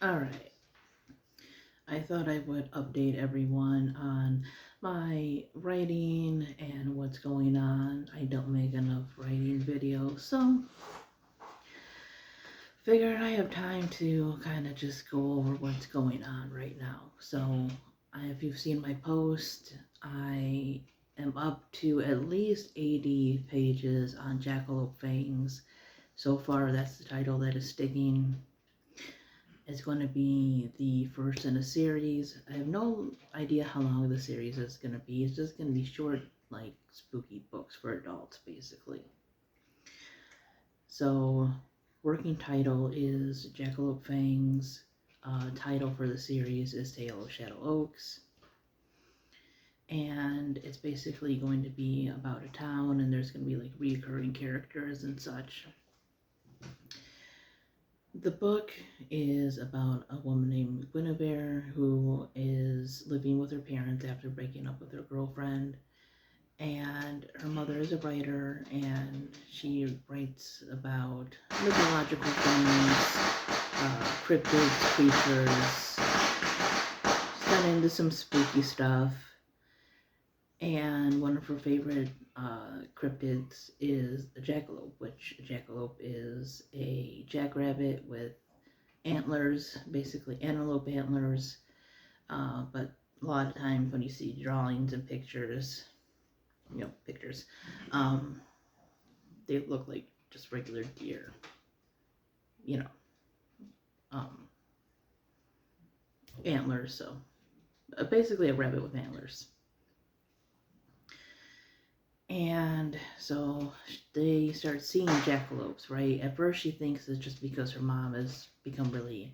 Alright, I thought I would update everyone on my writing and what's going on. I don't make enough writing videos, so figured I have time to kind of just go over what's going on right now. So, if you've seen my post, I am up to at least 80 pages on Jackalope Fangs. So far, that's the title that is sticking. It's going to be the first in a series. I have no idea how long the series is going to be. It's just going to be short, like spooky books for adults, basically. So, working title is Jackalope Fangs. Title for the series is Tale of Shadow Oaks. And it's basically going to be about a town, and there's going to be like reoccurring characters and such. The book is about a woman named Guinevere who is living with her parents after breaking up with her girlfriend. And her mother is a writer, and she writes about mythological things, cryptids, creatures, got into some spooky stuff. And one of her favorite cryptids is a jackalope, which a jackalope is a jackrabbit with antlers, basically antelope antlers. But a lot of times when you see drawings and pictures, pictures, um, they look like just regular deer, you know, um, antlers. So basically a rabbit with antlers. And so they start seeing jackalopes, right? At first she thinks it's just because her mom has become really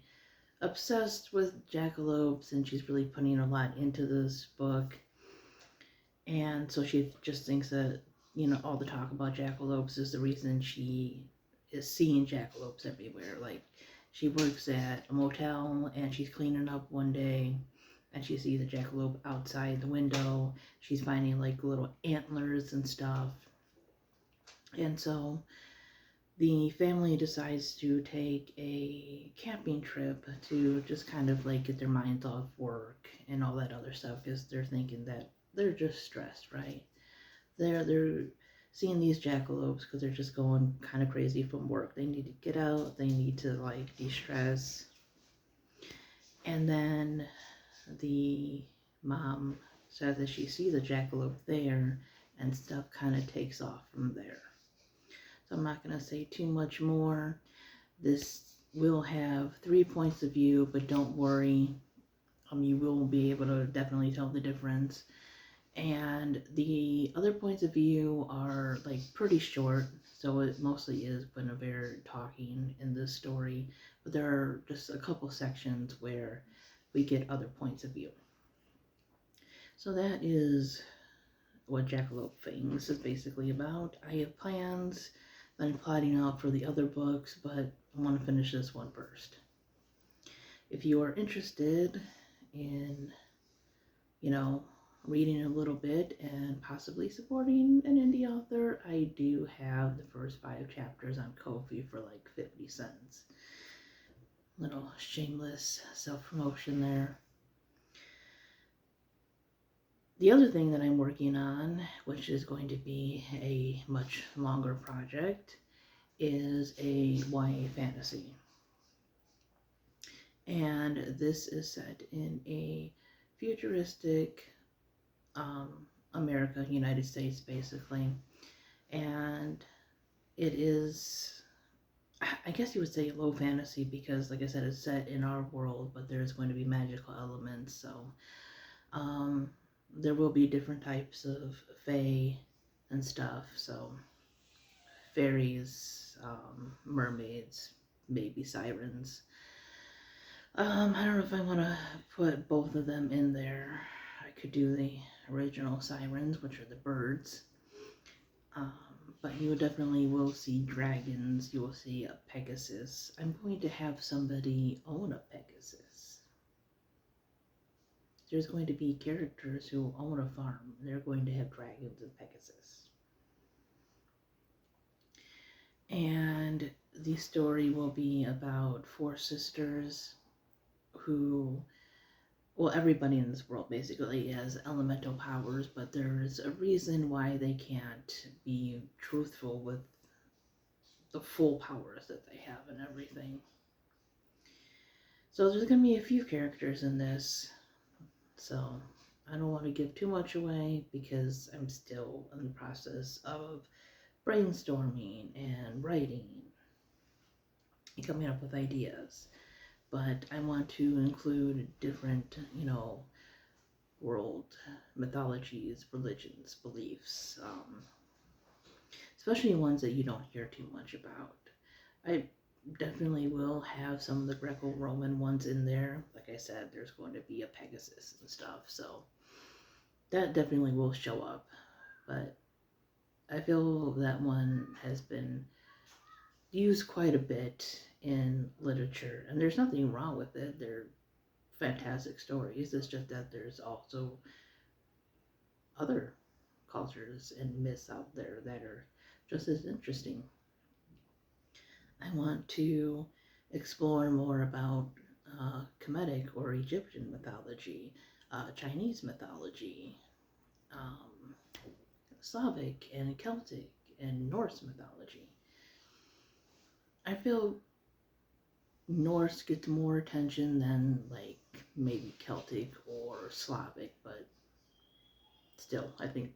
obsessed with jackalopes and she's really putting a lot into this book. And so she just thinks that, all the talk about jackalopes is the reason she is seeing jackalopes everywhere. Like, she works at a motel and she's cleaning up one day and she sees a jackalope outside the window. She's finding like little antlers and stuff. And so the family decides to take a camping trip to just kind of like get their minds off work and all that other stuff because they're thinking that they're just stressed, right? They're seeing these jackalopes because they're just going kind of crazy from work. They need to get out. They need to like de-stress. And then the mom says that she sees a jackalope there, and stuff kind of takes off from there. So I'm not going to say too much more. This will have 3 points of view, but don't worry. You will be able to definitely tell the difference. And the other points of view are like pretty short, so it mostly is Guinevere talking in this story, but there are just a couple sections where we get other points of view. So that is what Jackalope Fangs is basically about. I have plans that I'm plotting out for the other books, but I want to finish this one first. If you are interested in, reading a little bit and possibly supporting an indie author, I do have the first 5 chapters on Ko-fi for like 50 cents. Little shameless self-promotion there. The other thing that I'm working on, which is going to be a much longer project, is a YA fantasy. And this is set in a futuristic America, United States, basically. And it is, I guess you would say, low fantasy because, like I said, it's set in our world, but there's going to be magical elements. So there will be different types of fae and stuff. So fairies, mermaids, maybe sirens. I don't know if I want to put both of them in there. I could do the original sirens, which are the birds. But you definitely will see dragons. You will see a Pegasus. I'm going to have somebody own a Pegasus. There's going to be characters who own a farm. They're going to have dragons and Pegasus. And the story will be about 4 sisters who, well, everybody in this world basically has elemental powers, but there's a reason why they can't be truthful with the full powers that they have and everything. So there's gonna be a few characters in this, so I don't want to give too much away because I'm still in the process of brainstorming and writing and coming up with ideas. But I want to include different, world mythologies, religions, beliefs, especially ones that you don't hear too much about. I definitely will have some of the Greco-Roman ones in there. Like I said, there's going to be a Pegasus and stuff, so that definitely will show up. But I feel that one has been used quite a bit in literature, and there's nothing wrong with it. They're fantastic stories. It's just that there's also other cultures and myths out there that are just as interesting. I want to explore more about Kemetic or Egyptian mythology, Chinese mythology, um, Slavic and Celtic and Norse mythology. I feel Norse gets more attention than like maybe Celtic or Slavic, but still, I think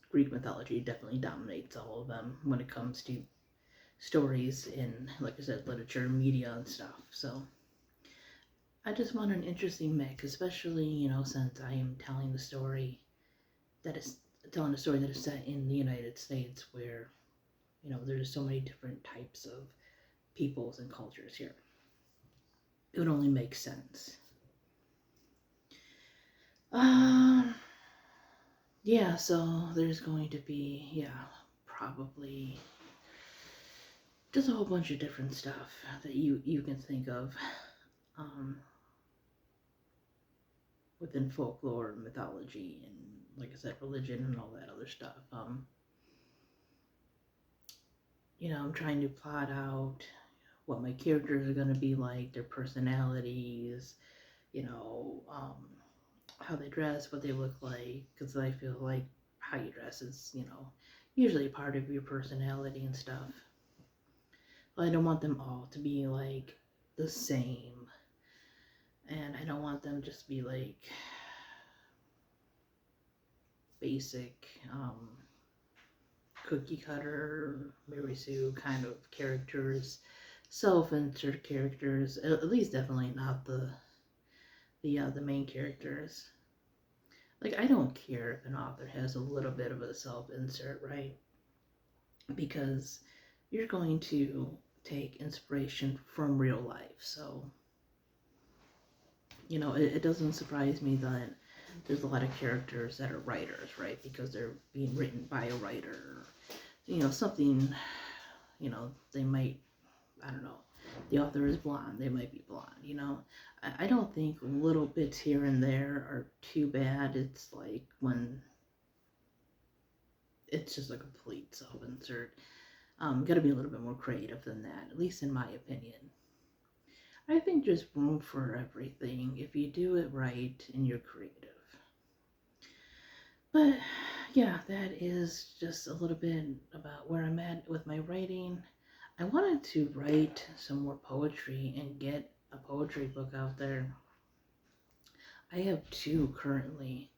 Greek mythology definitely dominates all of them when it comes to stories in, like I said, literature, media, and stuff. So I just want an interesting mix, especially, since I am that is telling a story that is set in the United States where, there's so many different types of peoples and cultures here. It would only make sense. Um, yeah, so there's going to be, probably just a whole bunch of different stuff that you can think of um, within folklore, mythology, and like I said, religion and all that other stuff. I'm trying to plot out what my characters are going to be like, their personalities, how they dress, what they look like, because I feel like how you dress is, usually part of your personality and stuff. But I don't want them all to be like the same, and I don't want them just to be like basic cookie cutter Mary Sue kind of characters, self-insert characters. At least definitely not the main characters. Like, I don't care if an author has a little bit of a self-insert, right? Because you're going to take inspiration from real life. So, it doesn't surprise me that there's a lot of characters that are writers, right? Because they're being written by a writer. Something, they might, I don't know, the author is blonde, they might be blonde. I don't think little bits here and there are too bad. It's like when it's just a complete self-insert. Got to be a little bit more creative than that, at least in my opinion. I think there's room for everything if you do it right and you're creative. But yeah, that is just a little bit about where I'm at with my writing. I wanted to write some more poetry and get a poetry book out there. I have two currently.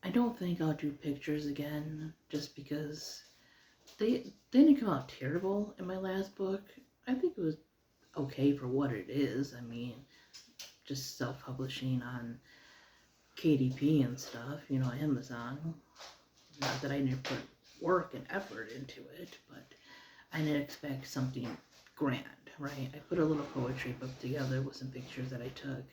I don't think I'll do pictures again just because they didn't come out terrible in my last book. I think it was okay for what it is. I mean, just self-publishing on KDP and stuff, Amazon. Not that I didn't put work and effort into it, but I didn't expect something grand, right? I put a little poetry book together with some pictures that I took.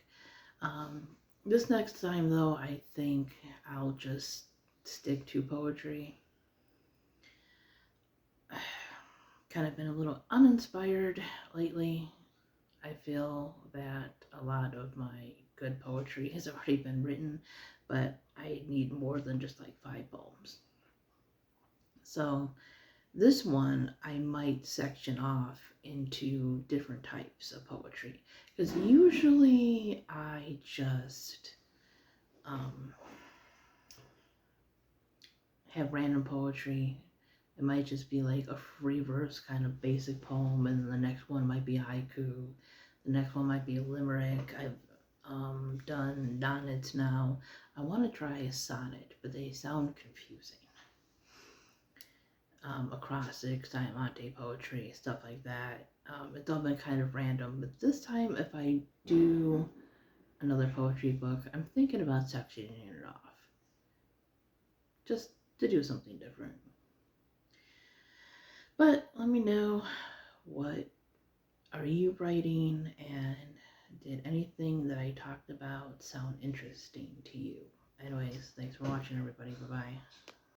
Um, this next time, though, I think I'll just stick to poetry. Kind of been a little uninspired lately. I feel that a lot of my good poetry has already been written, but I need more than just like 5 poems. So This one I might section off into different types of poetry, because usually I just um, have random poetry. It might just be like a free verse kind of basic poem, and the next one might be a haiku. The next one might be a limerick. I've done sonnets now. I want to try a sonnet, but they sound confusing. Acrostics, diamante poetry, stuff like that. It's all been kind of random, but this time, if I do another poetry book, I'm thinking about sectioning it off, just to do something different. But let me know, what are you writing, and did anything that I talked about sound interesting to you? Anyways, thanks for watching, everybody. Bye bye.